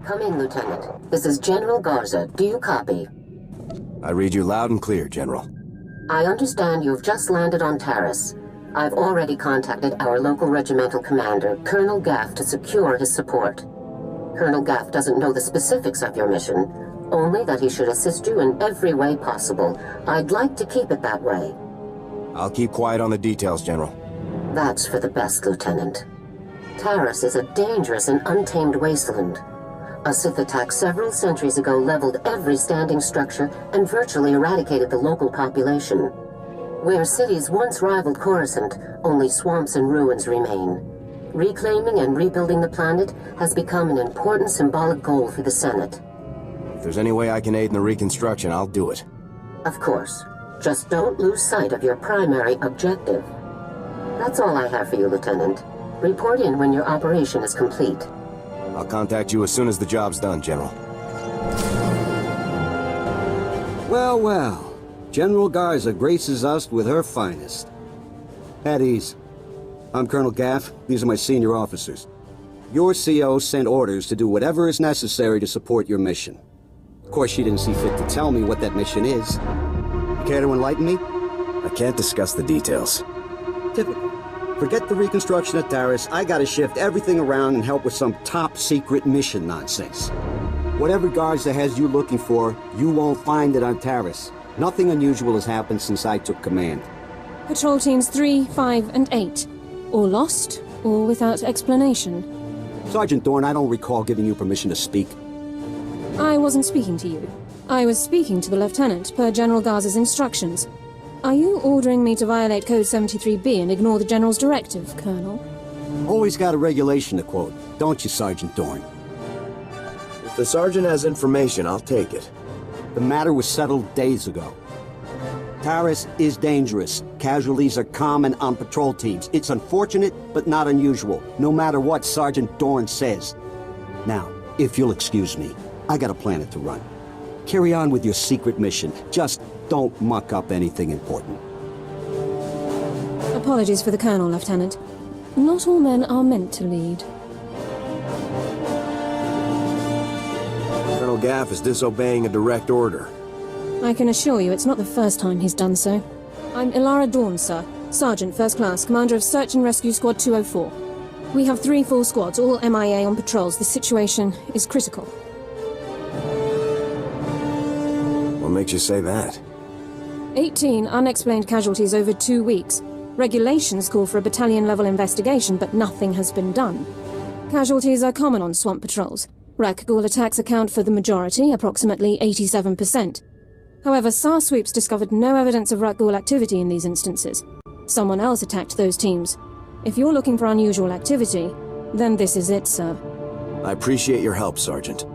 Come in, Lieutenant. This is General Garza. Do you copy? I read you loud and clear, General. I understand you've just landed on Taris. I've already contacted our local regimental commander, Colonel Gaff, to secure his support. Colonel Gaff doesn't know the specifics of your mission, only that he should assist you in every way possible. I'd like to keep it that way. I'll keep quiet on the details, General. That's for the best, Lieutenant. Taris is a dangerous and untamed wasteland. A Sith attack several centuries ago leveled every standing structure and virtually eradicated the local population. Where cities once rivaled Coruscant, only swamps and ruins remain. Reclaiming and rebuilding the planet has become an important symbolic goal for the Senate. If there's any way I can aid in the reconstruction, I'll do it. Of course. Just don't lose sight of your primary objective. That's all I have for you, Lieutenant. Report in when your operation is complete. I'll contact you as soon as the job's done, General. Well, well. General Garza graces us with her finest. At ease. I'm Colonel Gaff. These are my senior officers. Your CO sent orders to do whatever is necessary to support your mission. Of course, she didn't see fit to tell me what that mission is. You care to enlighten me? I can't discuss the details. Typical. Forget the reconstruction at Taris. I gotta shift everything around and help with some top-secret mission nonsense. Whatever Garza has you looking for, you won't find it on Taris. Nothing unusual has happened since I took command. Patrol Teams 3, 5, and 8. All lost, or without explanation. Sergeant Dorne, I don't recall giving you permission to speak. I wasn't speaking to you. I was speaking to the Lieutenant, per General Garza's instructions. Are you ordering me to violate Code 73B and ignore the General's directive, Colonel? Always got a regulation to quote, don't you, Sergeant Dorne? If the Sergeant has information, I'll take it. The matter was settled days ago. Taris is dangerous. Casualties are common on patrol teams. It's unfortunate, but not unusual, no matter what Sergeant Dorne says. Now, if you'll excuse me, I got a planet to run. Carry on with your secret mission. Just don't muck up anything important. Apologies for the Colonel, Lieutenant. Not all men are meant to lead. Colonel Gaff is disobeying a direct order. I can assure you it's not the first time he's done so. I'm Elara Dorne, sir. Sergeant, First Class, Commander of Search and Rescue Squad 204. We have 3 full squads, all MIA on patrols. The situation is critical. What makes you say that? 18 unexplained casualties over 2 weeks. Regulations call for a battalion-level investigation, but nothing has been done. Casualties are common on swamp patrols. Rakghoul attacks account for the majority, approximately 87%. However, SAR sweeps discovered no evidence of Rakghoul activity in these instances. Someone else attacked those teams. If you're looking for unusual activity, then this is it, sir. I appreciate your help, Sergeant.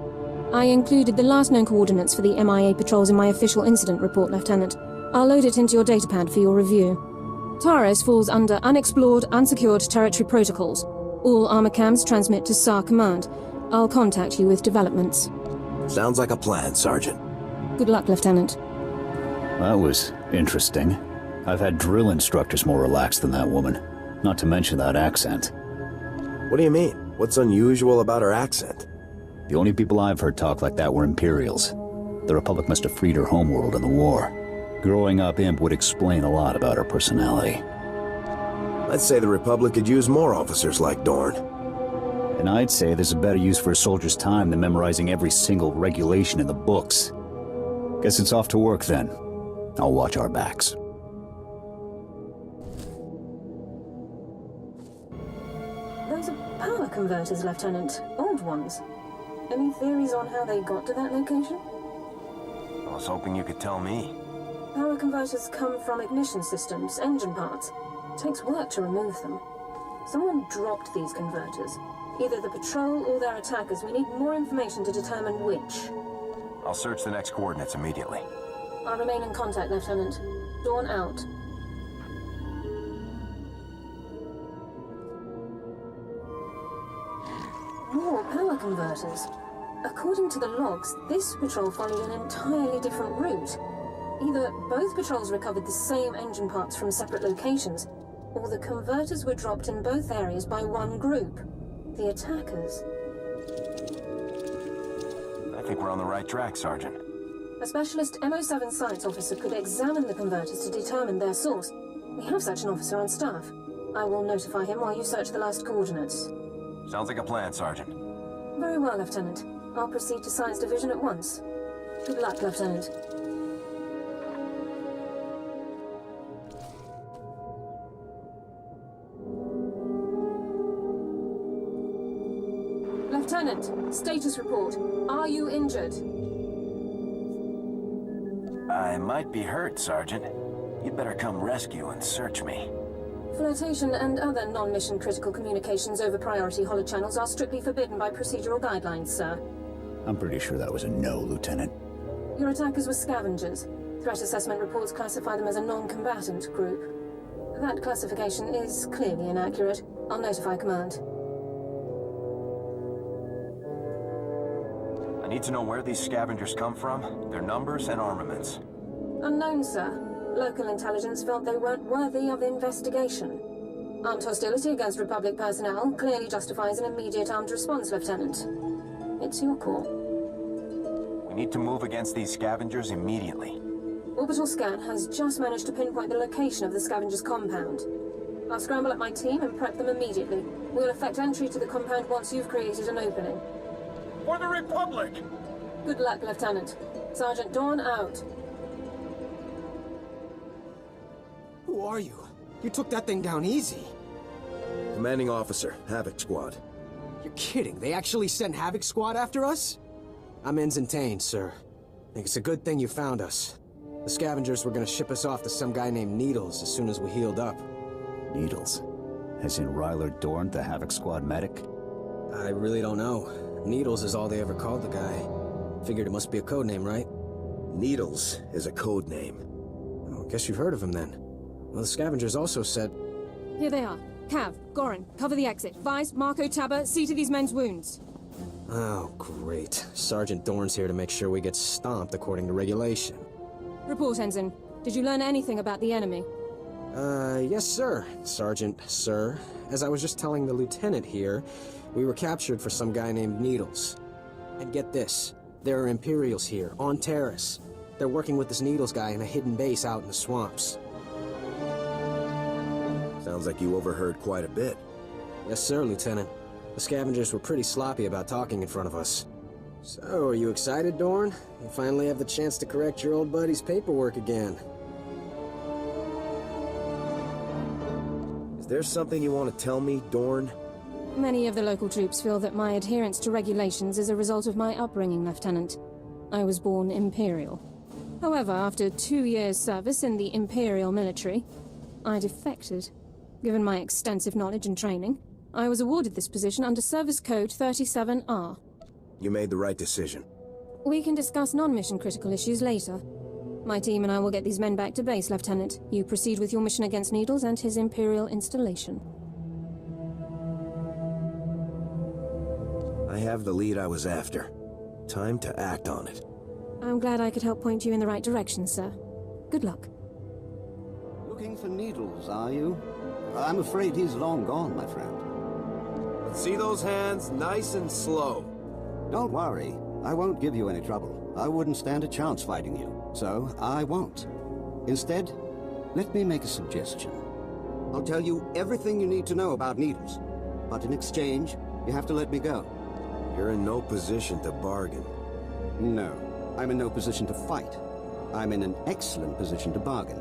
I included the last known coordinates for the MIA patrols in my official incident report, Lieutenant. I'll load it into your datapad for your review. Taris falls under Unexplored, Unsecured Territory Protocols. All armor cams transmit to SAR Command. I'll contact you with developments. Sounds like a plan, Sergeant. Good luck, Lieutenant. That was interesting. I've had drill instructors more relaxed than that woman. Not to mention that accent. What do you mean? What's unusual about her accent? The only people I've heard talk like that were Imperials. The Republic must have freed her homeworld in the war. Growing up, Imp would explain a lot about her personality. Let's say the Republic could use more officers like Dorne. And I'd say there's a better use for a soldier's time than memorizing every single regulation in the books. Guess it's off to work then. I'll watch our backs. Those are power converters, Lieutenant. Old ones. Any theories on how they got to that location? I was hoping you could tell me. Power converters come from ignition systems, engine parts. It takes work to remove them. Someone dropped these converters. Either the patrol or their attackers. We need more information to determine which. I'll search the next coordinates immediately. I'll remain in contact, Lieutenant. Dawn out. More power converters. According to the logs, this patrol followed an entirely different route. Either both patrols recovered the same engine parts from separate locations, or the converters were dropped in both areas by one group. The attackers. think we're on the right track, Sergeant. A specialist MO7 science officer could examine the converters to determine their source. We have such an officer on staff. I will notify him while you search the last coordinates. Sounds like a plan, Sergeant. Very well, Lieutenant. I'll proceed to Science Division at once. Good luck, Lieutenant. Lieutenant, status report. Are you injured? I might be hurt, Sergeant. You'd better come rescue and search me. Flotation and other non-mission critical communications over priority holochannels are strictly forbidden by procedural guidelines, sir. I'm pretty sure that was a no, Lieutenant. Your attackers were scavengers. Threat assessment reports classify them as a non-combatant group. That classification is clearly inaccurate. I'll notify command. I need to know where these scavengers come from, their numbers and armaments. Unknown, sir. Local intelligence felt they weren't worthy of investigation. Armed hostility against Republic personnel clearly justifies an immediate armed response, Lieutenant. It's your call. We need to move against these scavengers immediately. Orbital scan has just managed to pinpoint the location of the scavengers' compound. I'll scramble up my team and prep them immediately. We'll effect entry to the compound once you've created an opening. For the Republic! Good luck, Lieutenant. Sergeant Dorne out. Who are you? You took that thing down easy. Commanding Officer, Havoc Squad. You're kidding. They actually sent Havoc Squad after us? I'm Ensign Tane, sir. I think it's a good thing you found us. The scavengers were gonna ship us off to some guy named Needles as soon as we healed up. Needles. As in Elara Dorne, the Havoc Squad medic? I really don't know. Needles is all they ever called the guy. Figured it must be a code name, right? Needles is a code name. Oh, guess you've heard of him then. Well, the scavengers also said... Here they are. Cav, Gorin, cover the exit. Vice, Marco, Tabba, see to these men's wounds. Oh, great. Sergeant Dorne's here to make sure we get stomped according to regulation. Report, Ensign. Did you learn anything about the enemy? Yes, sir. Sergeant, sir. As I was just telling the lieutenant here, we were captured for some guy named Needles. And get this, there are Imperials here, on Terrace. They're working with this Needles guy in a hidden base out in the swamps. Sounds like you overheard quite a bit. Yes, sir, Lieutenant. The scavengers were pretty sloppy about talking in front of us. So, are you excited, Dorne? You finally have the chance to correct your old buddy's paperwork again. Is there something you want to tell me, Dorne? Many of the local troops feel that my adherence to regulations is a result of my upbringing, Lieutenant. I was born Imperial. However, after 2 years' service in the Imperial military, I defected. Given my extensive knowledge and training, I was awarded this position under Service Code 37R. You made the right decision. We can discuss non-mission critical issues later. My team and I will get these men back to base, Lieutenant. You proceed with your mission against Needles and his Imperial installation. I have the lead I was after. Time to act on it. I'm glad I could help point you in the right direction, sir. Good luck. Looking for Needles, are you? I'm afraid he's long gone, my friend. See those hands? Nice and slow. Don't worry. I won't give you any trouble. I wouldn't stand a chance fighting you, so I won't. Instead, let me make a suggestion. I'll tell you everything you need to know about Needles, but in exchange, you have to let me go. You're in no position to bargain. No, I'm in no position to fight. I'm in an excellent position to bargain.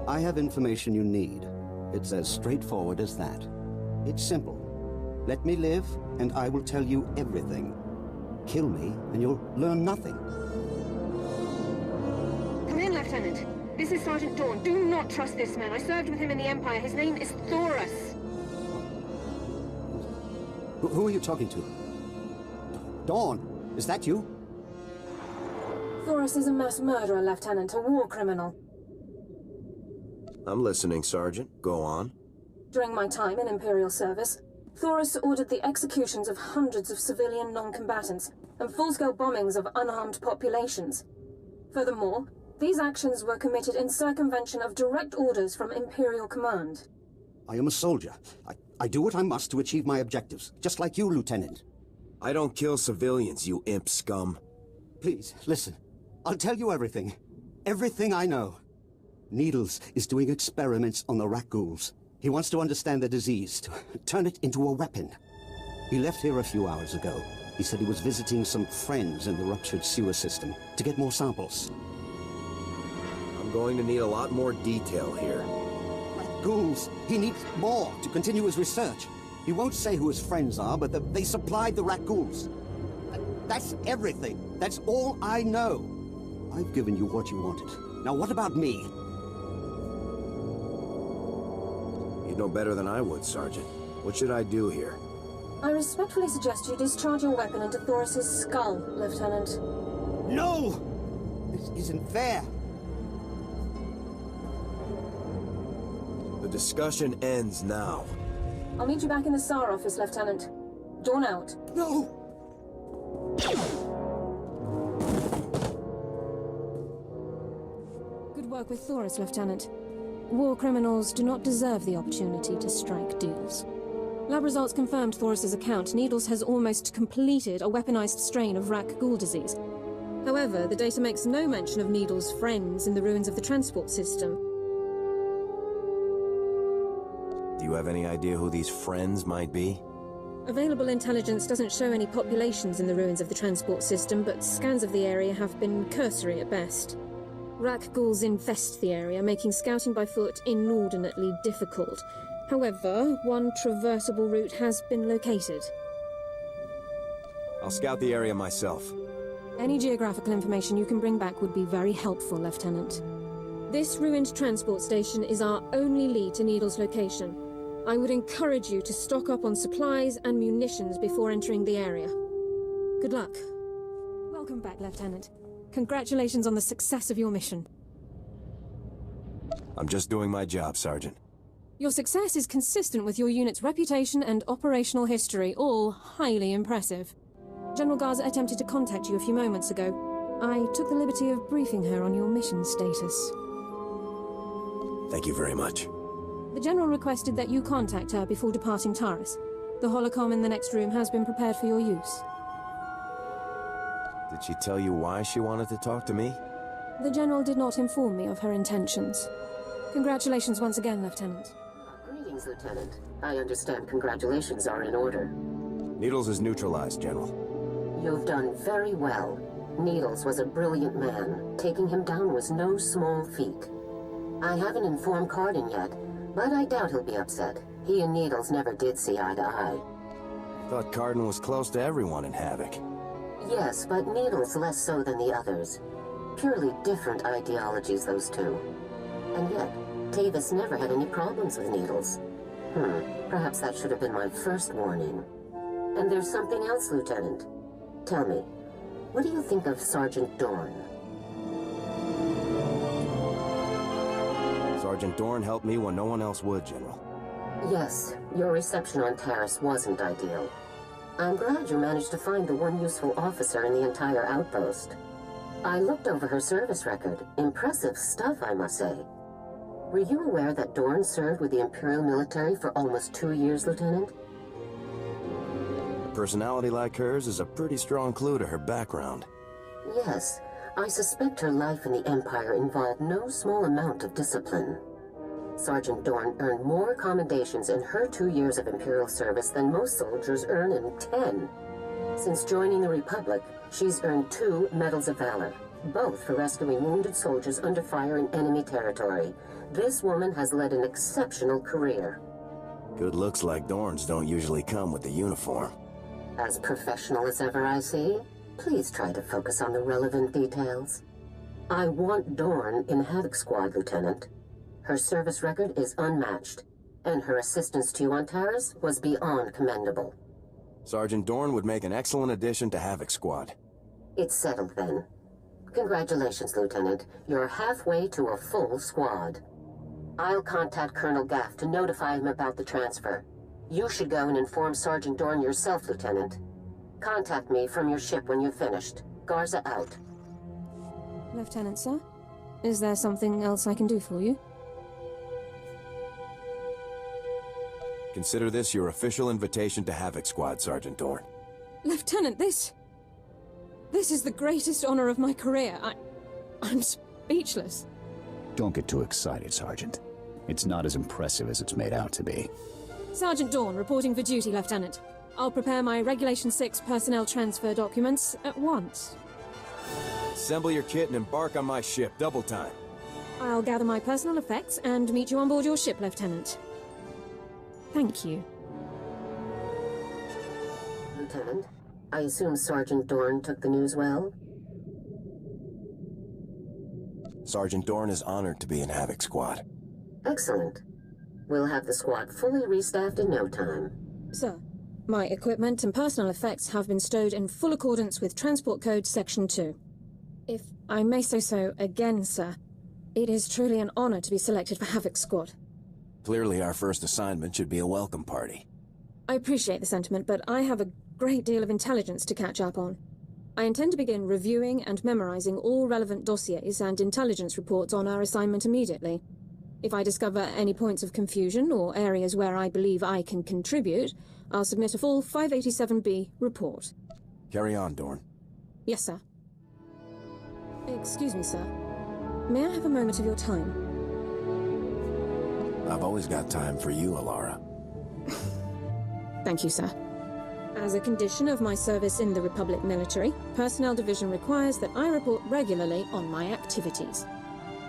I have information you need. It's as straightforward as that. It's simple. Let me live, and I will tell you everything. Kill me, and you'll learn nothing. Come in, Lieutenant. This is Sergeant Dorne. Do not trust this man. I served with him in the Empire. His name is Thoris. Who are you talking to? Dawn, is that you? Thoris is a mass murderer, Lieutenant, a war criminal. I'm listening, Sergeant. Go on. During my time in Imperial service, Thoris ordered the executions of hundreds of civilian non-combatants and full-scale bombings of unarmed populations. Furthermore, these actions were committed in circumvention of direct orders from Imperial command. I am a soldier. I do what I must to achieve my objectives, just like you, Lieutenant. I don't kill civilians, you imp scum. Please, listen. I'll tell you everything. Everything I know. Needles is doing experiments on the rat ghouls. He wants to understand the disease, to turn it into a weapon. He left here a few hours ago. He said he was visiting some friends in the ruptured sewer system to get more samples. I'm going to need a lot more detail here. Rat ghouls. He needs more to continue his research. He won't say who his friends are, but they supplied the rat ghouls. That's everything. That's all I know. I've given you what you wanted. Now what about me? You'd know better than I would, Sergeant. What should I do here? I respectfully suggest you discharge your weapon into Thoris's skull, Lieutenant. No! This isn't fair. The discussion ends now. I'll meet you back in the SWTOR office, Lieutenant. Dawn out. No! Good work with Thoris, Lieutenant. War criminals do not deserve the opportunity to strike deals. Lab results confirmed Thoris's account. Needles has almost completed a weaponized strain of Rak Ghoul disease. However, the data makes no mention of Needles' friends in the ruins of the transport system. Do you have any idea who these friends might be? Available intelligence doesn't show any populations in the ruins of the transport system, but scans of the area have been cursory at best. Rak ghouls infest the area, making scouting by foot inordinately difficult. However, one traversable route has been located. I'll scout the area myself. Any geographical information you can bring back would be very helpful, Lieutenant. This ruined transport station is our only lead to Needle's location. I would encourage you to stock up on supplies and munitions before entering the area. Good luck. Welcome back, Lieutenant. Congratulations on the success of your mission. I'm just doing my job, Sergeant. Your success is consistent with your unit's reputation and operational history, all highly impressive. General Garza attempted to contact you a few moments ago. I took the liberty of briefing her on your mission status. Thank you very much. The General requested that you contact her before departing Taris. The holocom in the next room has been prepared for your use. Did she tell you why she wanted to talk to me? The General did not inform me of her intentions. Congratulations once again, Lieutenant. Greetings, Lieutenant. I understand congratulations are in order. Needles is neutralized, General. You've done very well. Needles was a brilliant man. Taking him down was no small feat. I haven't informed Cardin yet, but I doubt he'll be upset. He and Needles never did see eye to eye. Thought Cardin was close to everyone in Havoc. Yes, but Needles less so than the others. Purely different ideologies, those two. And yet, Tavis never had any problems with Needles. Perhaps that should have been my first warning. And there's something else, Lieutenant. Tell me, what do you think of Sergeant Dorne? Sergeant Dorne helped me when no one else would, General. Yes, your reception on Taris wasn't ideal. I'm glad you managed to find the one useful officer in the entire outpost. I looked over her service record. Impressive stuff, I must say. Were you aware that Dorne served with the Imperial military for almost 2 years, Lieutenant? A personality like hers is a pretty strong clue to her background. Yes, I suspect her life in the Empire involved no small amount of discipline. Sergeant Dorne earned more commendations in her 2 years of Imperial service than most soldiers earn in 10. Since joining the Republic, she's earned 2 Medals of Valor, both for rescuing wounded soldiers under fire in enemy territory. This woman has led an exceptional career. Good looks like Dorne's don't usually come with the uniform. As professional as ever, I see. Please try to focus on the relevant details. I want Dorne in Havoc Squad, Lieutenant. Her service record is unmatched, and her assistance to you on Taris was beyond commendable. Sergeant Dorne would make an excellent addition to Havoc Squad. It's settled then. Congratulations, Lieutenant. You're halfway to a full squad. I'll contact Colonel Gaff to notify him about the transfer. You should go and inform Sergeant Dorne yourself, Lieutenant. Contact me from your ship when you've finished. Garza out. Lieutenant, sir? Is there something else I can do for you? Consider this your official invitation to Havoc Squad, Sergeant Dorne. Lieutenant, this... This is the greatest honor of my career. I'm speechless. Don't get too excited, Sergeant. It's not as impressive as it's made out to be. Sergeant Dorne, reporting for duty, Lieutenant. I'll prepare my Regulation 6 personnel transfer documents at once. Assemble your kit and embark on my ship, double time. I'll gather my personal effects and meet you on board your ship, Lieutenant. Thank you. Lieutenant, I assume Sergeant Dorne took the news well? Sergeant Dorne is honored to be in Havoc Squad. Excellent. We'll have the squad fully restaffed in no time. Sir, my equipment and personal effects have been stowed in full accordance with Transport Code Section 2. If I may say so again, sir, it is truly an honor to be selected for Havoc Squad. Clearly our first assignment should be a welcome party. I appreciate the sentiment, but I have a great deal of intelligence to catch up on. I intend to begin reviewing and memorizing all relevant dossiers and intelligence reports on our assignment immediately. If I discover any points of confusion or areas where I believe I can contribute, I'll submit a full 587B report. Carry on, Dorne. Yes, sir. Excuse me, sir. May I have a moment of your time? I've always got time for you, Elara. Thank you, sir. As a condition of my service in the Republic military, Personnel Division requires that I report regularly on my activities.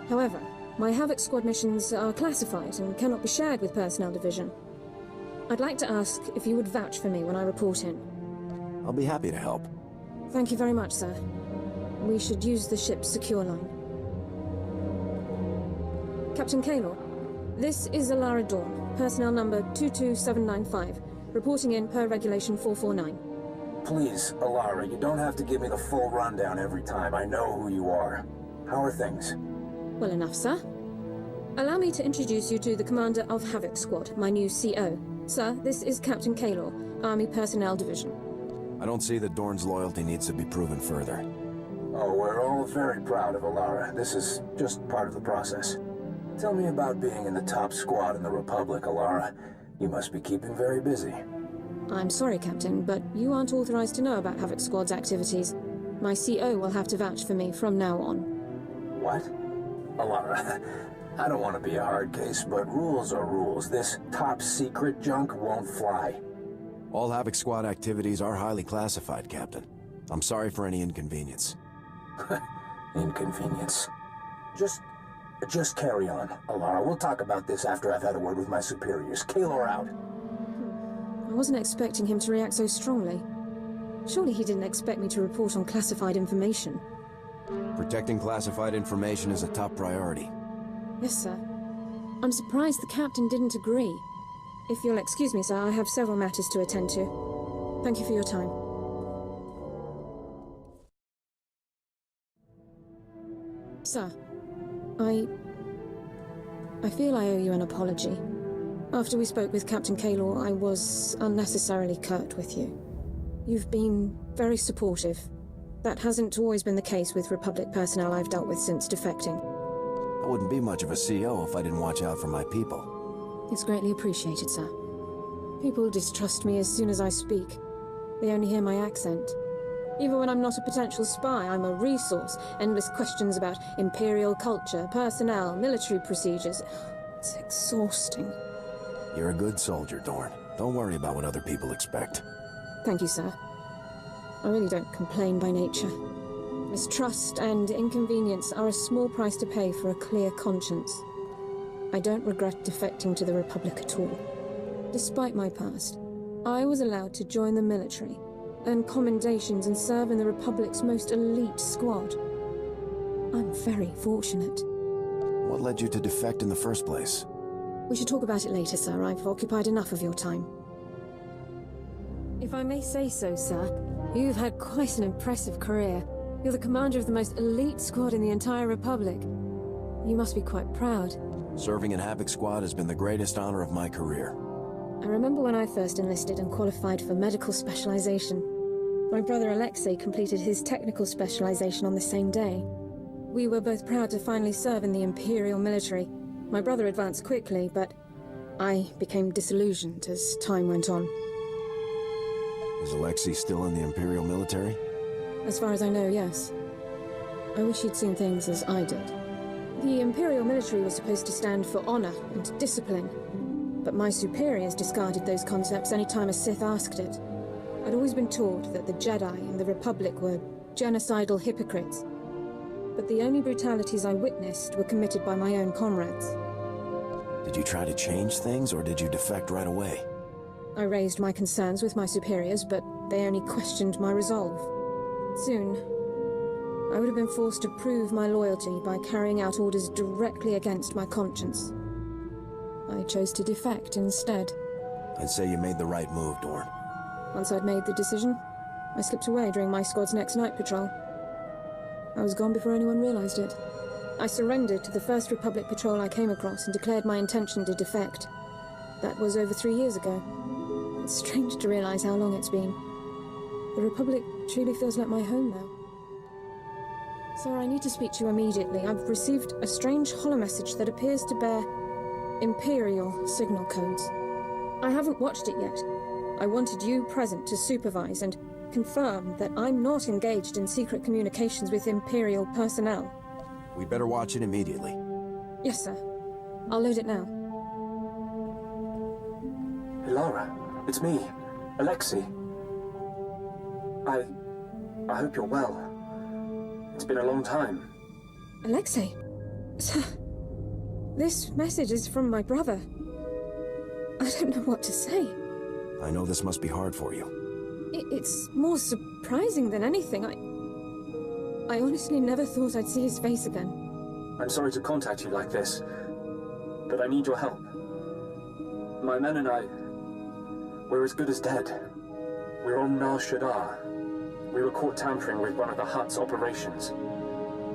However, my Havoc Squad missions are classified and cannot be shared with Personnel Division. I'd like to ask if you would vouch for me when I report in. I'll be happy to help. Thank you very much, sir. We should use the ship's secure line. Captain Kaylor, this is Elara Dorne, personnel number 22795, reporting in per Regulation 449. Please, Elara, you don't have to give me the full rundown every time. I know who you are. How are things? Well enough, sir. Allow me to introduce you to the commander of Havoc Squad, my new CO. Sir, this is Captain Kaylor, Army Personnel Division. I don't see that Dorne's loyalty needs to be proven further. Oh, we're all very proud of Elara. This is just part of the process. Tell me about being in the top squad in the Republic, Elara. You must be keeping very busy. I'm sorry, Captain, but you aren't authorized to know about Havoc Squad's activities. My CO will have to vouch for me from now on. What? Elara, I don't want to be a hard case, but rules are rules. This top secret junk won't fly. All Havoc Squad activities are highly classified, Captain. I'm sorry for any inconvenience. Inconvenience. Just carry on, Elara. We'll talk about this after I've had a word with my superiors. Kaylor out. I wasn't expecting him to react so strongly. Surely he didn't expect me to report on classified information. Protecting classified information is a top priority. Yes, sir. I'm surprised the captain didn't agree. If you'll excuse me, sir, I have several matters to attend to. Thank you for your time. Sir, I feel I owe you an apology. After we spoke with Captain Kaylor, I was unnecessarily curt with you. You've been very supportive. That hasn't always been the case with Republic personnel I've dealt with since defecting. I wouldn't be much of a CO if I didn't watch out for my people. It's greatly appreciated, sir. People distrust me as soon as I speak. They only hear my accent. Even when I'm not a potential spy, I'm a resource. Endless questions about Imperial culture, personnel, military procedures. It's exhausting. You're a good soldier, Dorne. Don't worry about what other people expect. Thank you, sir. I really don't complain by nature. Mistrust and inconvenience are a small price to pay for a clear conscience. I don't regret defecting to the Republic at all. Despite my past, I was allowed to join the military, earn commendations and serve in the Republic's most elite squad. I'm very fortunate. What led you to defect in the first place? We should talk about it later, sir. I've occupied enough of your time. If I may say so, sir, you've had quite an impressive career. You're the commander of the most elite squad in the entire Republic. You must be quite proud. Serving in Havoc Squad has been the greatest honor of my career. I remember when I first enlisted and qualified for medical specialization. My brother Alexei completed his technical specialization on the same day. We were both proud to finally serve in the Imperial military. My brother advanced quickly, but I became disillusioned as time went on. Is Alexei still in the Imperial military? As far as I know, yes. I wish he'd seen things as I did. The Imperial military was supposed to stand for honor and discipline, but my superiors discarded those concepts any time a Sith asked it. I'd always been taught that the Jedi and the Republic were genocidal hypocrites, but the only brutalities I witnessed were committed by my own comrades. Did you try to change things, or did you defect right away? I raised my concerns with my superiors, but they only questioned my resolve. Soon, I would have been forced to prove my loyalty by carrying out orders directly against my conscience. I chose to defect instead. I'd say you made the right move, Dorne. Once I'd made the decision, I slipped away during my squad's next night patrol. I was gone before anyone realized it. I surrendered to the first Republic patrol I came across and declared my intention to defect. That was over 3 years ago. It's strange to realize how long it's been. The Republic truly feels like my home now. Sir, I need to speak to you immediately. I've received a strange holomessage that appears to bear Imperial signal codes. I haven't watched it yet. I wanted you present to supervise and confirm that I'm not engaged in secret communications with Imperial personnel. We better watch it immediately. Yes, sir. I'll load it now. Elara, it's me, Alexei. I hope you're well. It's been a long time. Alexei? Sir, this message is from my brother. I don't know what to say. I know this must be hard for you. It's more surprising than anything. I honestly never thought I'd see his face again. I'm sorry to contact you like this, but I need your help. My men and I, we're as good as dead. We're on Nar Shaddaa. We were caught tampering with one of the Hutt's operations.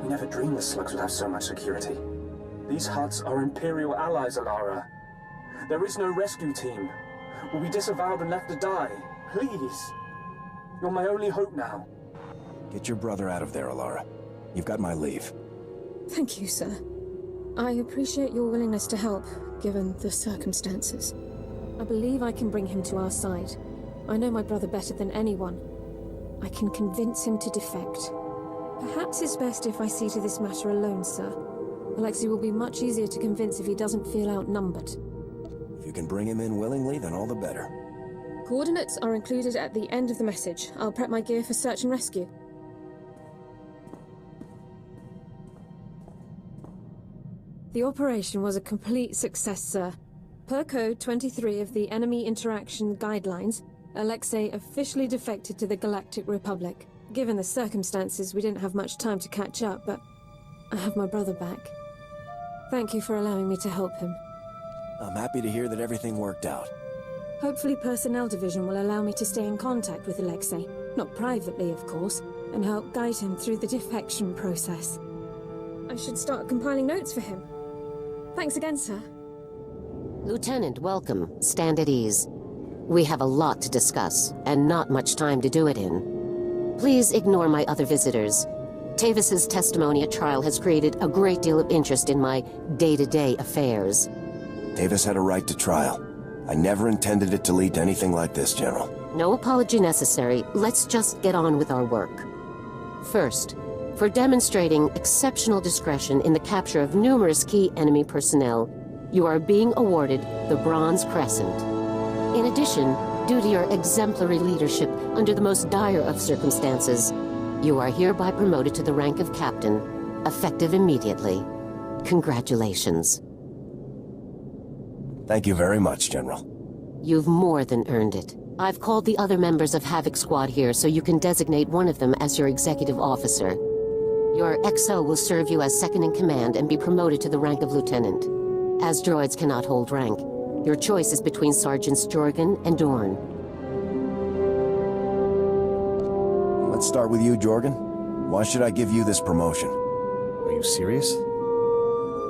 We never dreamed the slugs would have so much security. These Hutts are Imperial allies, Elara. There is no rescue team. We'll be disavowed and left to die. Please. You're my only hope now. Get your brother out of there, Elara. You've got my leave. Thank you, sir. I appreciate your willingness to help, given the circumstances. I believe I can bring him to our side. I know my brother better than anyone. I can convince him to defect. Perhaps it's best if I see to this matter alone, sir. Alexei will be much easier to convince if he doesn't feel outnumbered. If you can bring him in willingly, then all the better. Coordinates are included at the end of the message. I'll prep my gear for search and rescue. The operation was a complete success, sir. Per Code 23 of the Enemy Interaction Guidelines, Alexei officially defected to the Galactic Republic. Given the circumstances, we didn't have much time to catch up, but I have my brother back. Thank you for allowing me to help him. I'm happy to hear that everything worked out. Hopefully Personnel Division will allow me to stay in contact with Alexei, not privately, of course, and help guide him through the defection process. I should start compiling notes for him. Thanks again, sir. Lieutenant, welcome. Stand at ease. We have a lot to discuss, and not much time to do it in. Please ignore my other visitors. Tavis's testimony at trial has created a great deal of interest in my day-to-day affairs. Tavis had a right to trial. I never intended it to lead to anything like this, General. No apology necessary. Let's just get on with our work. First, for demonstrating exceptional discretion in the capture of numerous key enemy personnel, you are being awarded the Bronze Crescent. In addition, due to your exemplary leadership under the most dire of circumstances, you are hereby promoted to the rank of Captain, effective immediately. Congratulations. Thank you very much, General. You've more than earned it. I've called the other members of Havoc Squad here so you can designate one of them as your executive officer. Your XO will serve you as second in command and be promoted to the rank of lieutenant. As droids cannot hold rank, your choice is between Sergeants Jorgen and Dorne. Let's start with you, Jorgen. Why should I give you this promotion? Are you serious?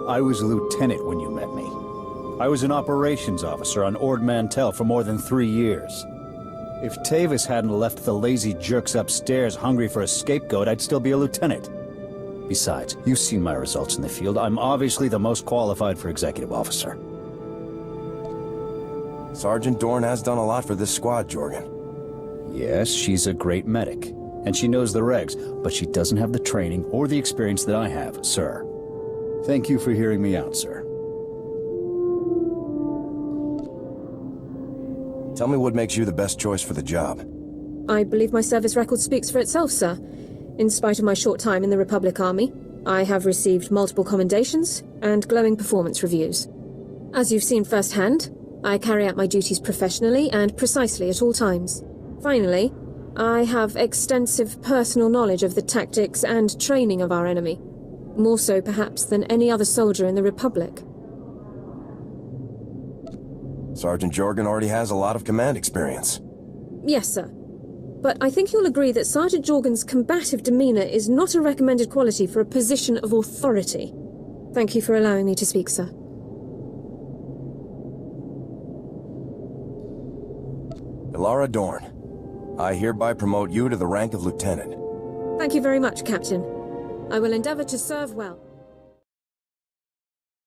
I was a lieutenant when you met me. I was an operations officer on Ord Mantell for more than 3 years. If Tavis hadn't left the lazy jerks upstairs hungry for a scapegoat, I'd still be a lieutenant. Besides, you've seen my results in the field. I'm obviously the most qualified for executive officer. Sergeant Dorne has done a lot for this squad, Jorgen. Yes, she's a great medic. and she knows the regs, but she doesn't have the training or the experience that I have, sir. Thank you for hearing me out, sir. Tell me what makes you the best choice for the job. I believe my service record speaks for itself, sir. In spite of my short time in the Republic Army, I have received multiple commendations and glowing performance reviews. As you've seen firsthand, I carry out my duties professionally and precisely at all times. Finally, I have extensive personal knowledge of the tactics and training of our enemy, more so perhaps than any other soldier in the Republic. Sergeant Jorgen already has a lot of command experience. Yes, sir. But I think you'll agree that Sergeant Jorgen's combative demeanor is not a recommended quality for a position of authority. Thank you for allowing me to speak, sir. Elara Dorne, I hereby promote you to the rank of lieutenant. Thank you very much, Captain. I will endeavor to serve well.